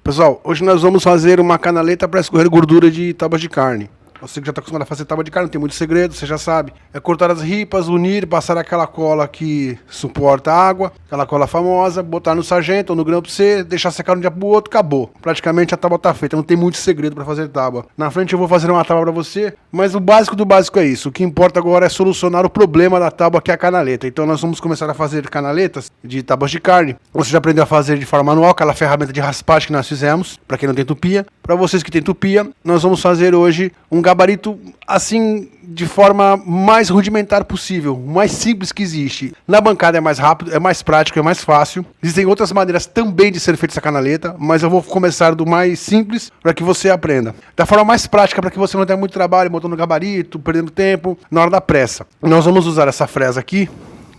Pessoal, hoje nós vamos fazer uma canaleta para escorrer gordura de tábuas de carne. Você que já está acostumado a fazer tábua de carne, não tem muito segredo, você já sabe. É cortar as ripas, unir, passar aquela cola que suporta a água, aquela cola famosa, botar no sargento ou no grampo C, deixar secar de um dia pro outro, acabou. Praticamente a tábua tá feita, não tem muito segredo para fazer tábua. Na frente eu vou fazer uma tábua para você, mas o básico do básico é isso. O que importa agora é solucionar o problema da tábua, que é a canaleta. Então nós vamos começar a fazer canaletas de tábuas de carne. Você já aprendeu a fazer de forma manual, aquela ferramenta de raspagem que nós fizemos, para quem não tem tupia. Para vocês que tem tupia, nós vamos fazer hoje um gabarito assim, de forma mais rudimentar possível, o mais simples que existe. Na bancada é mais rápido, é mais prático, é mais fácil. Existem outras maneiras também de ser feita essa canaleta, mas eu vou começar do mais simples para que você aprenda. Da forma mais prática, para que você não tenha muito trabalho montando gabarito, perdendo tempo, na hora da pressa. Nós vamos usar essa fresa aqui.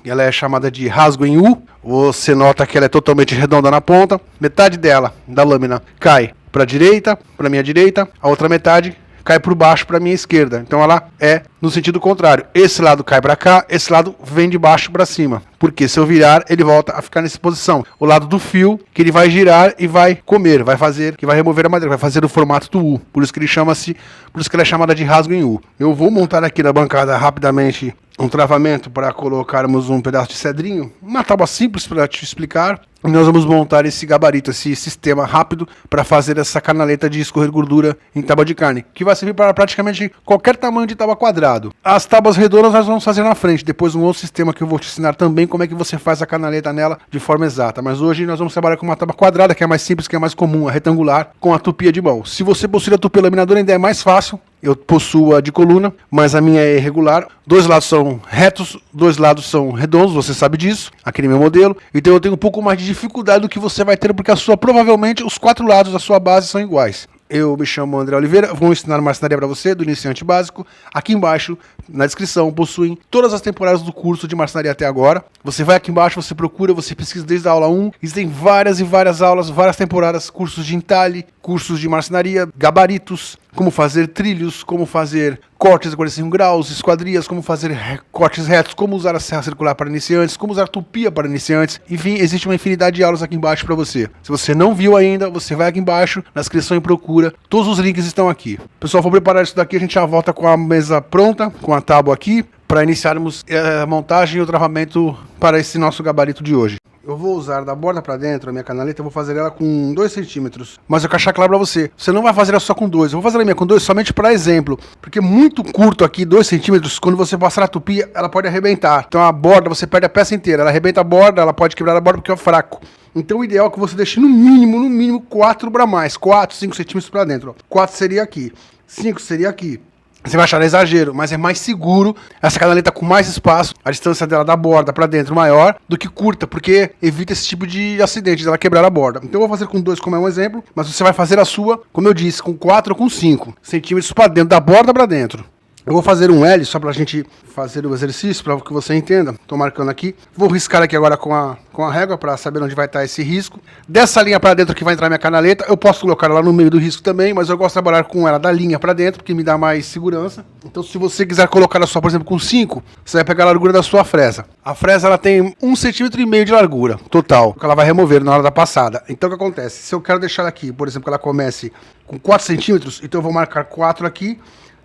Ela é chamada de rasgo em U. Você nota que ela é totalmente redonda na ponta. Metade dela, da lâmina, cai para a direita, para minha direita. A outra metade cai por baixo para minha esquerda. Então ela é no sentido contrário. Esse lado cai para cá, esse lado vem de baixo para cima. Porque se eu virar, ele volta a ficar nessa posição. O lado do fio, que ele vai girar e vai comer, vai fazer, que vai remover a madeira, vai fazer o formato do U. Por isso que ele chama-se, por isso que ela é chamada de rasgo em U. Eu vou montar aqui na bancada rapidamente um travamento para colocarmos um pedaço de cedrinho, uma tábua simples para te explicar. E nós vamos montar esse gabarito, esse sistema rápido para fazer essa canaleta de escorrer gordura em tábua de carne, que vai servir para praticamente qualquer tamanho de tábua quadrado. As tábuas redondas nós vamos fazer na frente, depois um outro sistema que eu vou te ensinar também como é que você faz a canaleta nela de forma exata. Mas hoje nós vamos trabalhar com uma tábua quadrada, que é mais simples, que é mais comum, a retangular, com a tupia de mão. Se você possui a tupia laminadora ainda é mais fácil. Eu possuo a de coluna, mas a minha é irregular. Dois lados são retos, dois lados são redondos, você sabe disso, aquele meu modelo. Então eu tenho um pouco mais de dificuldade do que você vai ter, porque a sua, provavelmente, os quatro lados da sua base são iguais. Eu me chamo André Oliveira, vou ensinar marcenaria para você, do iniciante básico. Aqui embaixo, na descrição, possuem todas as temporadas do curso de marcenaria até agora. Você vai aqui embaixo, você procura, você pesquisa desde a aula 1. Existem várias e várias aulas, várias temporadas, cursos de entalhe, cursos de marcenaria, gabaritos, como fazer trilhos, como fazer cortes a 45 graus, esquadrias, como fazer cortes retos, como usar a serra circular para iniciantes, como usar tupia para iniciantes. Enfim, existe uma infinidade de aulas aqui embaixo para você. Se você não viu ainda, você vai aqui embaixo, na descrição e procura. Todos os links estão aqui. Pessoal, vou preparar isso daqui, a gente já volta com a mesa pronta, com a tábua aqui, para iniciarmos a montagem e o travamento para esse nosso gabarito de hoje. Eu vou usar da borda para dentro a minha canaleta, eu vou fazer ela com 2 centímetros. Mas eu quero deixar claro para você, você não vai fazer ela só com 2. Eu vou fazer a minha com 2 somente para exemplo. Porque muito curto aqui, 2 centímetros, quando você passar a tupia, ela pode arrebentar. Então a borda, você perde a peça inteira. Ela arrebenta a borda, ela pode quebrar a borda porque é fraco. Então o ideal é que você deixe no mínimo 4 para mais. 4, 5 centímetros para dentro. 4 seria aqui, 5 seria aqui. Você vai achar exagero, mas é mais seguro essa canaleta com mais espaço, a distância dela da borda para dentro maior do que curta, porque evita esse tipo de acidente, dela quebrar a borda. Então eu vou fazer com 2 como é um exemplo, mas você vai fazer a sua, como eu disse, com 4 ou com 5 centímetros para dentro, da borda para dentro. Eu vou fazer um L só pra gente fazer o exercício, para que você entenda. Tô marcando aqui. Vou riscar aqui agora com a régua para saber onde vai estar esse risco. Dessa linha para dentro que vai entrar minha canaleta, eu posso colocar ela no meio do risco também, mas eu gosto de trabalhar com ela da linha para dentro, porque me dá mais segurança. Então se você quiser colocar ela só, por exemplo, com 5, você vai pegar a largura da sua fresa. A fresa ela tem 1,5 cm de largura total, que ela vai remover na hora da passada. Então o que acontece? Se eu quero deixar ela aqui, por exemplo, que ela comece com 4 centímetros, então eu vou marcar 4 aqui.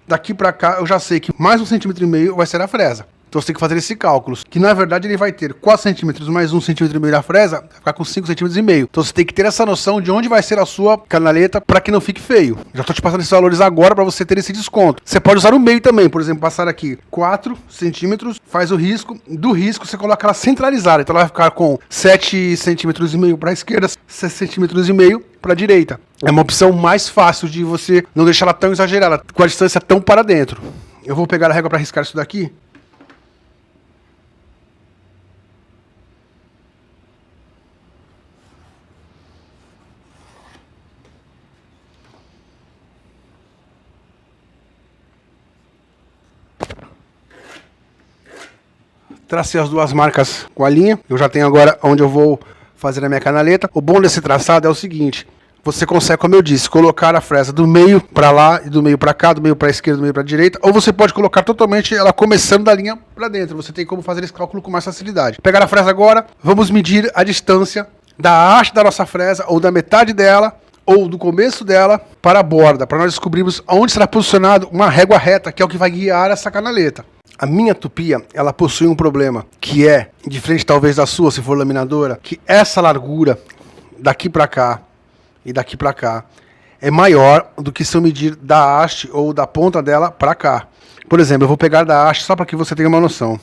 Daqui pra cá eu já sei que mais 1,5 cm vai ser a fresa. Então você tem que fazer esse cálculo, que na verdade ele vai ter 4 centímetros mais 1,5 cm da fresa, vai ficar com 5,5 cm. Então você tem que ter essa noção de onde vai ser a sua canaleta para que não fique feio. Já tô te passando esses valores agora para você ter esse desconto. Você pode usar o meio também, por exemplo, passar aqui 4 centímetros, faz o risco, do risco você coloca ela centralizada. Então ela vai ficar com 7,5 cm para a esquerda, 7,5 cm para a direita. É uma opção mais fácil de você não deixar ela tão exagerada, com a distância tão para dentro. Eu vou pegar a régua para riscar isso daqui. Tracei as duas marcas com a linha. Eu já tenho agora onde eu vou fazer a minha canaleta. O bom desse traçado é o seguinte: você consegue, como eu disse, colocar a fresa do meio para lá e do meio para cá, do meio para a esquerda, do meio para a direita, ou você pode colocar totalmente ela começando da linha para dentro. Você tem como fazer esse cálculo com mais facilidade. Pegar a fresa agora, vamos medir a distância da haste da nossa fresa, ou da metade dela, ou do começo dela para a borda, para nós descobrirmos onde será posicionado uma régua reta, que é o que vai guiar essa canaleta. A minha tupia, ela possui um problema, que é, diferente talvez da sua, se for laminadora, que essa largura daqui para cá e daqui para cá é maior do que se eu medir da haste ou da ponta dela para cá. Por exemplo, eu vou pegar da haste só para que você tenha uma noção.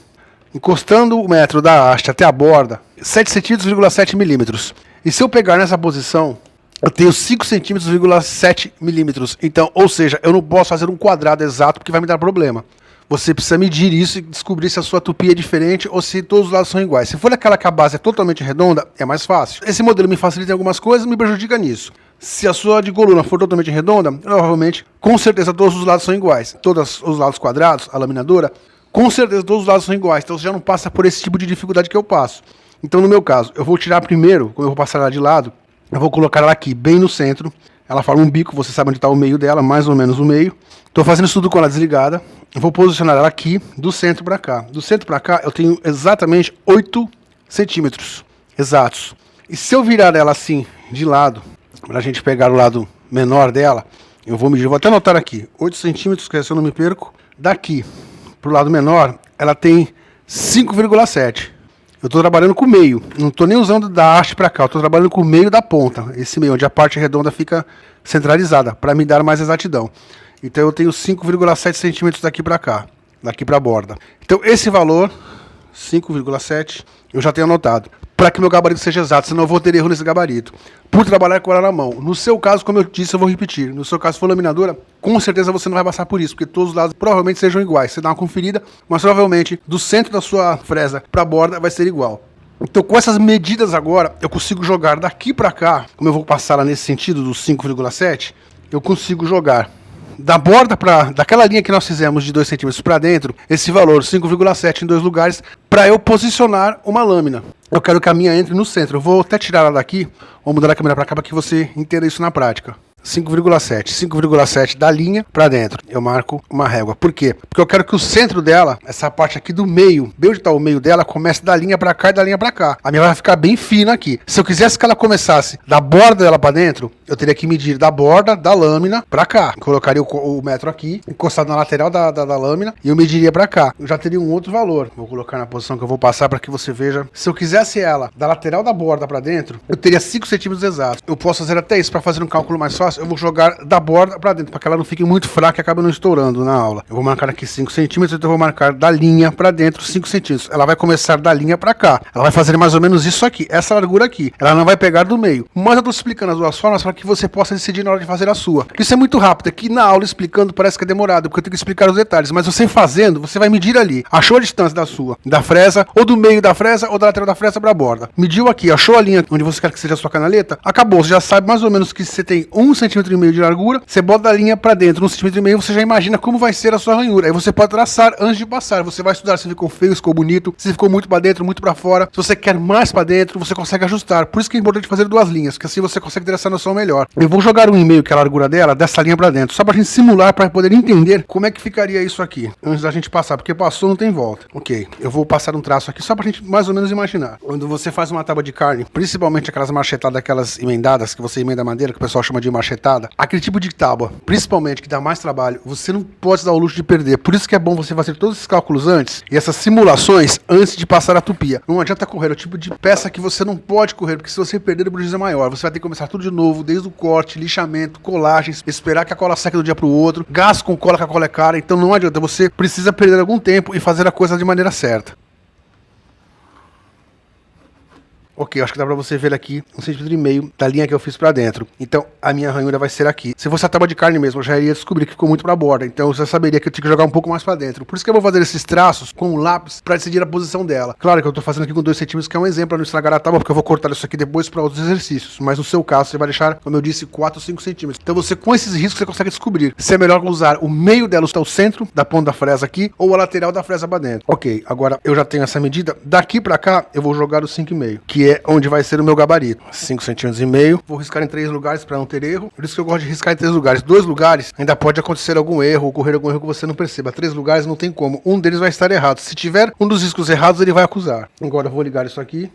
Encostando o metro da haste até a borda, 7,7 milímetros. E se eu pegar nessa posição, eu tenho 5,7 milímetros. Então, ou seja, eu não posso fazer um quadrado exato porque vai me dar problema. Você precisa medir isso e descobrir se a sua tupia é diferente ou se todos os lados são iguais. Se for aquela que a base é totalmente redonda, é mais fácil. Esse modelo me facilita em algumas coisas e me prejudica nisso. Se a sua de coluna for totalmente redonda, provavelmente, com certeza todos os lados são iguais. Todos os lados quadrados, a laminadora, com certeza todos os lados são iguais. Então você já não passa por esse tipo de dificuldade que eu passo. Então no meu caso, eu vou tirar primeiro, quando eu vou passar ela de lado, eu vou colocar ela aqui, bem no centro. Ela forma um bico, você sabe onde está o meio dela, mais ou menos o meio. Estou fazendo isso tudo com ela desligada. Eu vou posicionar ela aqui, do centro para cá. Do centro para cá, eu tenho exatamente 8 centímetros exatos. E se eu virar ela assim, de lado, para a gente pegar o lado menor dela, eu vou medir, vou até anotar aqui, 8 centímetros, que se eu não me perco. Daqui para o lado menor, ela tem 5,7. Eu estou trabalhando com o meio, não estou nem usando da haste para cá, eu estou trabalhando com o meio da ponta, esse meio, onde a parte redonda fica centralizada, para me dar mais exatidão. Então eu tenho 5,7 centímetros daqui para cá, daqui para a borda. Então esse valor, 5,7, eu já tenho anotado, para que meu gabarito seja exato, senão eu vou ter erro nesse gabarito, por trabalhar com ela na mão. No seu caso, como eu disse, eu vou repetir, no seu caso, se for laminadora, com certeza você não vai passar por isso, porque todos os lados provavelmente sejam iguais. Você dá uma conferida, mas provavelmente do centro da sua fresa para a borda vai ser igual. Então com essas medidas agora, eu consigo jogar daqui para cá, como eu vou passar lá nesse sentido do 5,7, eu consigo jogar da borda daquela linha que nós fizemos de 2 centímetros para dentro, esse valor 5,7 em 2 lugares, para eu posicionar uma lâmina. Eu quero que a minha entre no centro. Eu vou até tirar ela daqui, vou mudar a câmera para cá para que você entenda isso na prática. 5,7 da linha para dentro, eu marco uma régua. Por quê? Porque eu quero que o centro dela, essa parte aqui do meio, bem onde está o meio dela, comece da linha para cá e da linha para cá. A minha vai ficar bem fina aqui. Se eu quisesse que ela começasse da borda dela para dentro, eu teria que medir da borda da lâmina para cá. Colocaria o metro aqui, encostado na lateral da lâmina, e eu mediria para cá. Eu já teria um outro valor. Vou colocar na posição que eu vou passar para que você veja. Se eu quisesse ela da lateral da borda para dentro, eu teria 5 centímetros exatos. Eu posso fazer até isso para fazer um cálculo mais fácil. Eu vou jogar da borda para dentro, para que ela não fique muito fraca e acabe não estourando na aula. Eu vou marcar aqui 5 centímetros, então eu vou marcar da linha para dentro 5 centímetros. Ela vai começar da linha para cá. Ela vai fazer mais ou menos isso aqui, essa largura aqui. Ela não vai pegar do meio. Mas eu estou explicando as duas formas para que você possa decidir na hora de fazer a sua. Isso é muito rápido. Aqui na aula explicando parece que é demorado, porque eu tenho que explicar os detalhes. Mas você fazendo, você vai medir ali. Achou a distância da sua, da fresa, ou do meio da fresa, ou da lateral da fresa para a borda. Mediu aqui, achou a linha onde você quer que seja a sua canaleta, acabou. Você já sabe mais ou menos que você tem 1,5 cm de largura. Você bota a linha para dentro, 1,5 cm, você já imagina como vai ser a sua ranhura. Aí você pode traçar antes de passar. Você vai estudar se ficou feio, se ficou bonito, se ficou muito para dentro, muito para fora. Se você quer mais para dentro, você consegue ajustar. Por isso que é importante fazer 2 linhas, que assim você consegue ter essa noção melhor. Eu vou jogar 1,5, que é a largura dela, dessa linha para dentro, só pra gente simular, para poder entender como é que ficaria isso aqui, antes da gente passar, porque passou, não tem volta. Ok, eu vou passar um traço aqui, só pra gente mais ou menos imaginar. Quando você faz uma tábua de carne, principalmente aquelas machetadas, aquelas emendadas, que você emenda madeira, que o pessoal chama de machetada, aquele tipo de tábua, principalmente que dá mais trabalho, você não pode dar o luxo de perder. Por isso que é bom você fazer todos esses cálculos antes e essas simulações antes de passar a tupia. Não adianta correr, é o tipo de peça que você não pode correr, porque se você perder, o prejuízo é maior. Você vai ter que começar tudo de novo, desde o corte, lixamento, colagens, esperar que a cola seque do dia pro outro, gasto com cola, que a cola é cara, então não adianta, você precisa perder algum tempo e fazer a coisa de maneira certa. Ok, acho que dá pra você ver aqui 1,5 cm da linha que eu fiz pra dentro. Então, a minha ranhura vai ser aqui. Se fosse a tábua de carne mesmo, eu já iria descobrir que ficou muito pra borda. Então, eu já saberia que eu tinha que jogar um pouco mais pra dentro. Por isso que eu vou fazer esses traços com o lápis pra decidir a posição dela. Claro que eu tô fazendo aqui com 2 centímetros, que é um exemplo pra não estragar a tábua, porque eu vou cortar isso aqui depois pra outros exercícios. Mas no seu caso, você vai deixar, como eu disse, 4 ou 5 centímetros. Então, você com esses riscos, você consegue descobrir se é melhor usar o meio dela, o centro da ponta da fresa aqui, ou a lateral da fresa pra dentro. Ok, agora eu já tenho essa medida. Daqui pra cá, eu vou jogar o 5,5, que é onde vai ser o meu gabarito, 5,5 centímetros. Vou riscar em 3 lugares para não ter erro. Por isso que eu gosto de riscar em 3 lugares. 2 lugares ainda pode acontecer algum erro, ocorrer algum erro que você não perceba. 3 lugares não tem como. Um deles vai estar errado. Se tiver um dos riscos errados, ele vai acusar. Agora eu vou ligar isso aqui.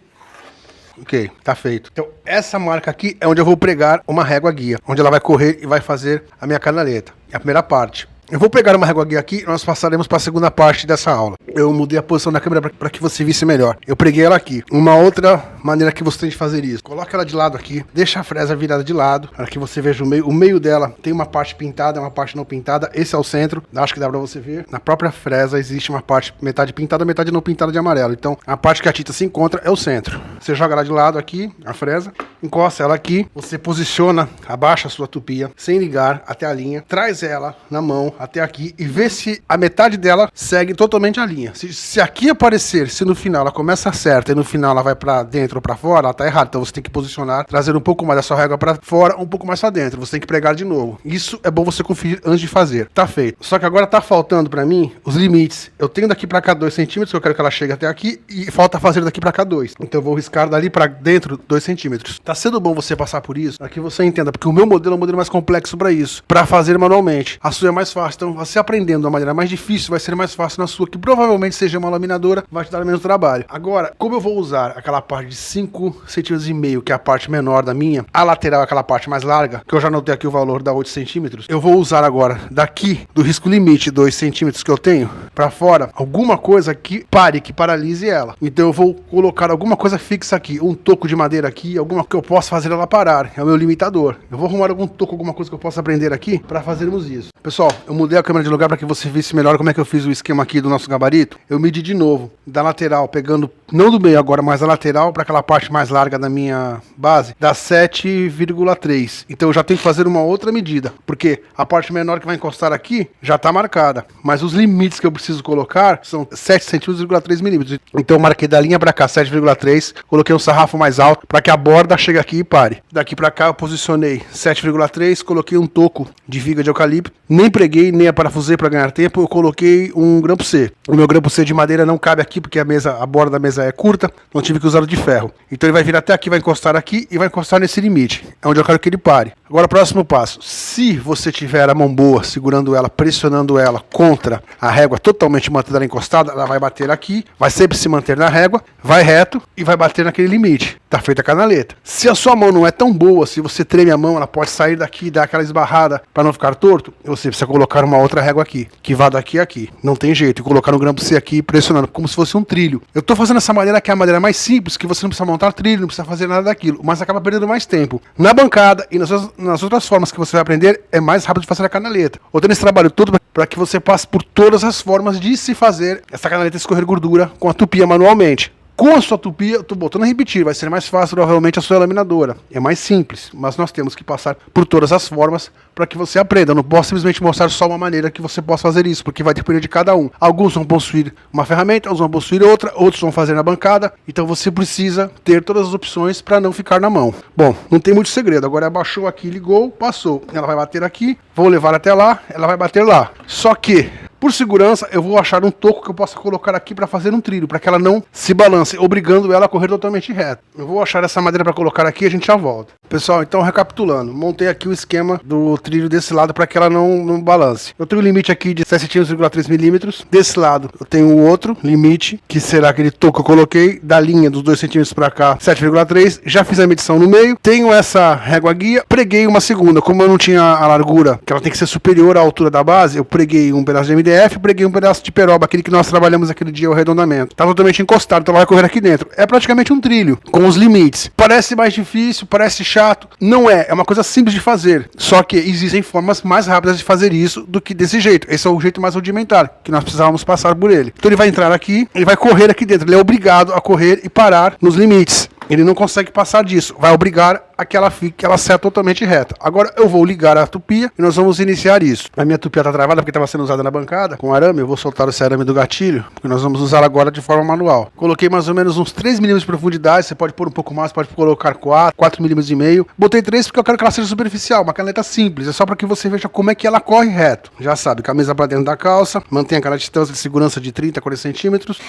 Ok, tá feito. Então, essa marca aqui é onde eu vou pregar uma régua guia, onde ela vai correr e vai fazer a minha canaleta. É a primeira parte. Eu vou pegar uma régua guia aqui e nós passaremos para a segunda parte dessa aula. Eu mudei a posição da câmera para que você visse melhor. Eu preguei ela aqui. Uma outra maneira que você tem de fazer isso. Coloca ela de lado aqui, deixa a fresa virada de lado, para que você veja o meio. O meio dela tem uma parte pintada, uma parte não pintada. Esse é o centro, acho que dá para você ver. Na própria fresa existe uma parte metade pintada, metade não pintada de amarelo. Então a parte que a tinta se encontra é o centro. Você joga ela de lado aqui, a fresa, encosta ela aqui, você posiciona, abaixa a sua tupia, sem ligar até a linha, traz ela na mão até aqui e vê se a metade dela segue totalmente a linha. Se aqui aparecer, se no final ela começa certa e no final ela vai para dentro ou para fora, ela tá errada. Então você tem que posicionar, trazer um pouco mais da sua régua para fora, um pouco mais para dentro. Você tem que pregar de novo. Isso é bom você conferir antes de fazer. Tá feito. Só que agora tá faltando para mim os limites. Eu tenho daqui para cá 2 centímetros, eu quero que ela chegue até aqui, e falta fazer daqui para cá 2. Então eu vou riscar dali para dentro 2 centímetros. Tá sendo bom você passar por isso, para que você entenda, porque o meu modelo é um modelo mais complexo para isso, para fazer manualmente. A sua é mais fácil. Então você aprendendo da maneira mais difícil, vai ser mais fácil na sua, que provavelmente seja uma laminadora, vai te dar menos trabalho. Agora, como eu vou usar aquela parte de 5 centímetros e meio, que é a parte menor da minha, a lateral é aquela parte mais larga, que eu já anotei aqui o valor da 8 centímetros, eu vou usar agora daqui do risco limite 2 centímetros que eu tenho para fora, alguma coisa que pare, que paralise ela. Então eu vou colocar alguma coisa fixa aqui, um toco de madeira aqui, alguma que eu possa fazer ela parar, é o meu limitador. Eu vou arrumar algum toco, alguma coisa que eu possa prender aqui para fazermos isso. Pessoal, eu mudei a câmera de lugar para que você visse melhor como é que eu fiz o esquema aqui do nosso gabarito. Eu medi de novo da lateral, pegando não do meio agora, mas da lateral para aquela parte mais larga da minha base, dá 7,3. Então eu já tenho que fazer uma outra medida, porque a parte menor que vai encostar aqui já está marcada, mas os limites que eu preciso colocar são 7 centímetros,3 milímetros. Então eu marquei da linha para cá 7,3, coloquei um sarrafo mais alto para que a borda chegue aqui e pare. Daqui para cá eu posicionei 7,3, coloquei um toco de viga de eucalipto, nem preguei, nem parafusei para ganhar tempo, eu coloquei um grampo C. O meu grampo C de madeira não cabe aqui porque a borda da mesa é curta, então tive que usar o de ferro. Então ele vai vir até aqui, vai encostar aqui e vai encostar nesse limite, é onde eu quero que ele pare. Agora, próximo passo. Se você tiver a mão boa, segurando ela, pressionando ela contra a régua, totalmente mantendo ela encostada, ela vai bater aqui, vai sempre se manter na régua, vai reto e vai bater naquele limite. Tá feita a canaleta. Se a sua mão não é tão boa, se você treme a mão, ela pode sair daqui e dar aquela esbarrada para não ficar torto, você precisa colocar uma outra régua aqui, que vá daqui a aqui. Não tem jeito. E colocar no grampo C aqui, pressionando, como se fosse um trilho. Eu tô fazendo essa maneira que é a maneira mais simples, que você não precisa montar trilho, não precisa fazer nada daquilo, mas acaba perdendo mais tempo. Na bancada e nas outras formas que você vai aprender, é mais rápido de fazer a canaleta. Eu tenho esse trabalho todo para que você passe por todas as formas de se fazer essa canaleta escorrer gordura com a tupia manualmente. Com a sua tupia, eu tô botando a repetir, vai ser mais fácil provavelmente a sua laminadora. É mais simples, mas nós temos que passar por todas as formas para que você aprenda. Eu não posso simplesmente mostrar só uma maneira que você possa fazer isso, porque vai depender de cada um. Alguns vão possuir uma ferramenta, outros vão possuir outra, outros vão fazer na bancada. Então você precisa ter todas as opções para não ficar na mão. Bom, não tem muito segredo. Agora abaixou aqui, ligou, passou. Ela vai bater aqui, vou levar até lá, ela vai bater lá. Só que por segurança, eu vou achar um toco que eu possa colocar aqui para fazer um trilho, para que ela não se balance, obrigando ela a correr totalmente reto. Eu vou achar essa madeira para colocar aqui e a gente já volta. Pessoal, então recapitulando, montei aqui o esquema do trilho desse lado para que ela não balance. Eu tenho um limite aqui de 7,3 milímetros. Desse lado eu tenho o outro limite, que será aquele toco que eu coloquei, da linha dos 2 centímetros para cá, 7,3. Já fiz a medição no meio. Tenho essa régua guia, preguei uma segunda. Como eu não tinha a largura, que ela tem que ser superior à altura da base, eu preguei um pedaço de MDF, preguei um pedaço de peroba, aquele que nós trabalhamos aquele dia, o arredondamento. Tá totalmente encostado, então ela vai correr aqui dentro. É praticamente um trilho, com os limites. Parece mais difícil, parece chato. Não é, é uma coisa simples de fazer. Só que existem formas mais rápidas de fazer isso do que desse jeito. Esse é o jeito mais rudimentar, que nós precisávamos passar por ele. Então ele vai entrar aqui, ele vai correr aqui dentro. Ele é obrigado a correr e parar nos limites. Ele não consegue passar disso, vai obrigar a que ela fique, que ela seja totalmente reta. Agora eu vou ligar a tupia e nós vamos iniciar isso. A minha tupia está travada porque estava sendo usada na bancada com arame. Eu vou soltar esse arame do gatilho, porque nós vamos usar agora de forma manual. Coloquei mais ou menos uns 3 milímetros de profundidade, você pode pôr um pouco mais, pode colocar 4 milímetros e meio. Botei 3 porque eu quero que ela seja superficial, uma caneta simples, é só para que você veja como é que ela corre reto. Já sabe, camisa para dentro da calça, mantenha aquela distância de segurança de 30 a 40 centímetros.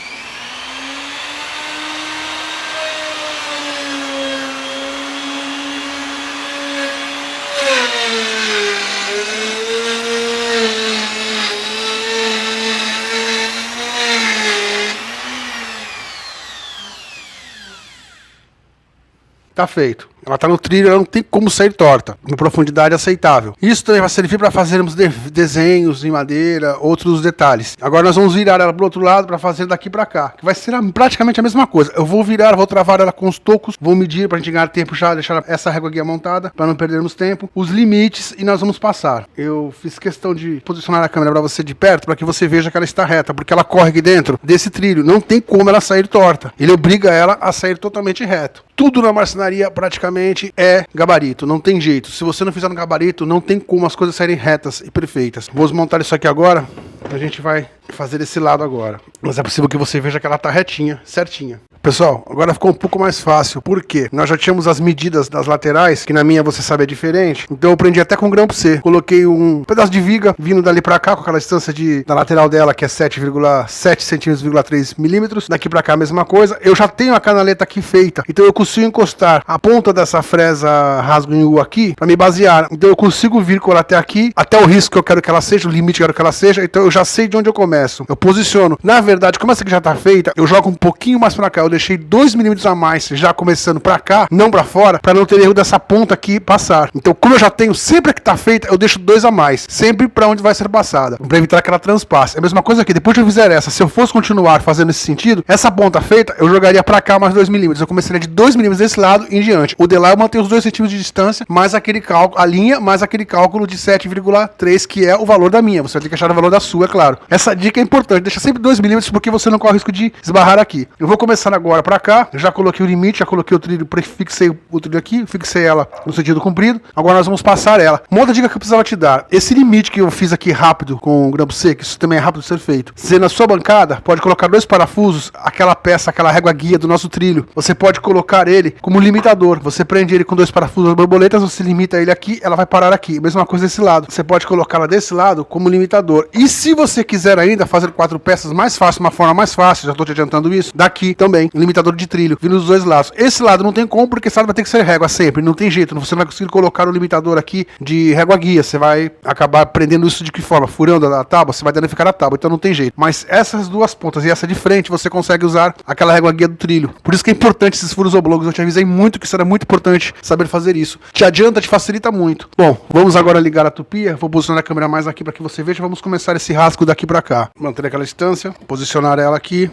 tá feito. Ela tá no trilho, ela não tem como sair torta, em profundidade aceitável. Isso também vai servir para fazermos desenhos em madeira, outros detalhes. Agora nós vamos virar ela pro outro lado para fazer daqui para cá, que vai ser praticamente a mesma coisa. Eu vou virar, vou travar ela com os tocos, vou medir pra gente ganhar tempo já, deixar essa régua guia montada, para não perdermos tempo, os limites e nós vamos passar. Eu fiz questão de posicionar a câmera para você de perto, para que você veja que ela está reta, porque ela corre aqui dentro desse trilho, não tem como ela sair torta. Ele obriga ela a sair totalmente reto. Tudo na marcenaria praticamente é gabarito, não tem jeito. Se você não fizer no gabarito, não tem como as coisas saírem retas e perfeitas. Vou desmontar isso aqui agora, a gente vai fazer esse lado agora. Mas é possível que você veja que ela tá retinha, certinha. Pessoal, agora ficou um pouco mais fácil, porque nós já tínhamos as medidas das laterais, que na minha você sabe é diferente, então eu prendi até com grampo C. Coloquei um pedaço de viga vindo dali pra cá, com aquela distância da lateral dela, que é 7,7 centímetros, milímetros. Daqui pra cá a mesma coisa. Eu já tenho a canaleta aqui feita, então eu consigo encostar a ponta dessa fresa rasgo em U aqui, pra me basear. Então eu consigo vir com ela até aqui, até o risco que eu quero que ela seja, o limite que eu quero que ela seja, então eu já sei de onde eu começo. Eu posiciono. Na verdade, como essa aqui já tá feita, eu jogo um pouquinho mais pra cá, eu deixei 2 milímetros a mais, já começando pra cá, não pra fora, pra não ter erro dessa ponta aqui passar. Então, como eu já tenho, sempre que tá feita, eu deixo 2 a mais, sempre pra onde vai ser passada, pra evitar que ela transpasse. É a mesma coisa aqui, depois que eu fizer essa, se eu fosse continuar fazendo esse sentido, essa ponta feita, eu jogaria pra cá mais 2 milímetros, eu começaria de 2 milímetros desse lado em diante. O de lá eu mantenho os 2 centímetros de distância, mais aquele cálculo, a linha, mais aquele cálculo de 7,3, que é o valor da minha. Você vai ter que achar o valor da sua, é claro. Essa dica é importante, deixa sempre 2 milímetros, porque você não corre o risco de esbarrar aqui. Eu vou começar agora pra cá, já coloquei o limite, já coloquei o trilho, fixei o trilho aqui, fixei ela no sentido comprido, agora nós vamos passar ela. Uma outra dica que eu precisava te dar, esse limite que eu fiz aqui rápido com o grampo C, que isso também é rápido de ser feito, você na sua bancada pode colocar 2 parafusos, aquela peça, aquela régua guia do nosso trilho, você pode colocar ele como limitador, você prende ele com 2 parafusos borboletas, você limita ele aqui, ela vai parar aqui, mesma coisa desse lado, você pode colocá-la desse lado como limitador, e se você quiser ainda fazer 4 peças mais fácil, uma forma mais fácil, já estou te adiantando isso, daqui também, limitador de trilho, vindo dos 2 lados. Esse lado não tem como, porque esse lado vai ter que ser régua sempre, não tem jeito, você não vai conseguir colocar o limitador aqui de régua guia, você vai acabar prendendo isso de que forma? Furando a tábua, você vai danificar a tábua, então não tem jeito. Mas essas 2 pontas e essa de frente, você consegue usar aquela régua guia do trilho. Por isso que é importante esses furos oblongos, eu te avisei muito que isso era muito importante saber fazer isso. Te adianta, te facilita muito. Bom, vamos agora ligar a tupia, vou posicionar a câmera mais aqui para que você veja, vamos começar esse rasgo daqui para cá. Manter aquela distância, posicionar ela aqui.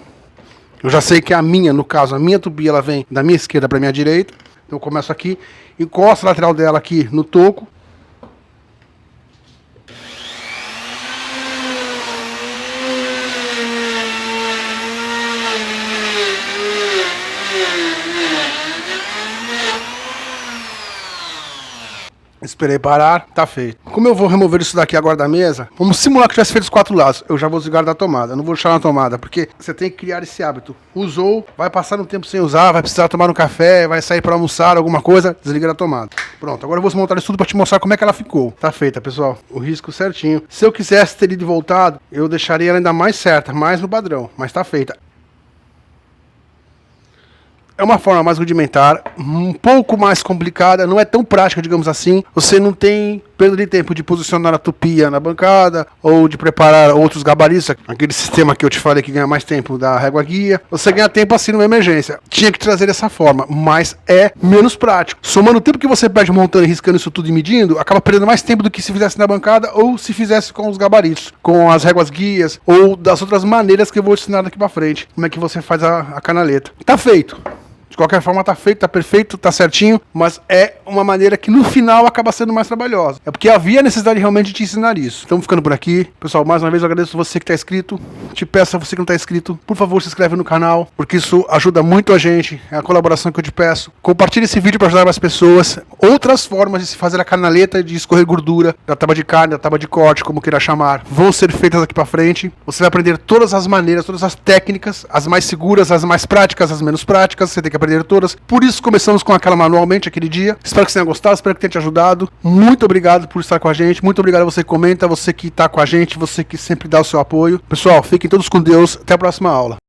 Eu já sei que a minha, no caso, a minha tupia, ela vem da minha esquerda para minha direita. Então eu começo aqui, encosto a lateral dela aqui no toco. Esperei parar, tá feito. Como eu vou remover isso daqui agora da mesa, vamos simular que tivesse feito os 4 lados. Eu já vou desligar da tomada, não vou deixar na tomada, porque você tem que criar esse hábito. Usou, vai passar um tempo sem usar, vai precisar tomar um café, vai sair para almoçar, alguma coisa, desliga da tomada. Pronto, agora eu vou desmontar isso tudo para te mostrar como é que ela ficou. Tá feita, pessoal. O risco certinho. Se eu quisesse ter ido e voltado, eu deixaria ela ainda mais certa, mais no padrão, mas tá feita. É uma forma mais rudimentar, um pouco mais complicada, não é tão prática, digamos assim. Você não tem perda de tempo de posicionar a tupia na bancada ou de preparar outros gabaritos, aquele sistema que eu te falei que ganha mais tempo da régua guia. Você ganha tempo assim numa emergência. Tinha que trazer dessa forma, mas é menos prático. Somando o tempo que você perde montando e riscando isso tudo e medindo, acaba perdendo mais tempo do que se fizesse na bancada ou se fizesse com os gabaritos, com as réguas guias ou das outras maneiras que eu vou te ensinar daqui pra frente. Como é que você faz a canaleta. Tá feito. De qualquer forma tá feito, tá perfeito, tá certinho, mas é uma maneira que no final acaba sendo mais trabalhosa. É porque havia necessidade realmente de te ensinar isso. Estamos ficando por aqui. Pessoal, mais uma vez eu agradeço você que tá inscrito. Te peço a você que não tá inscrito, por favor, se inscreve no canal, porque isso ajuda muito a gente. É a colaboração que eu te peço. Compartilhe esse vídeo para ajudar mais pessoas. Outras formas de se fazer a canaleta de escorrer gordura, da tábua de carne, da tábua de corte, como queira chamar, vão ser feitas aqui para frente. Você vai aprender todas as maneiras, todas as técnicas, as mais seguras, as mais práticas, as menos práticas. Você tem que aprender todas. Por isso começamos com aquela manualmente aquele dia. Espero que você tenha gostado, espero que tenha te ajudado. Muito obrigado por estar com a gente. Muito obrigado a você que comenta, você que está com a gente, você que sempre dá o seu apoio. Pessoal, fiquem todos com Deus. Até a próxima aula.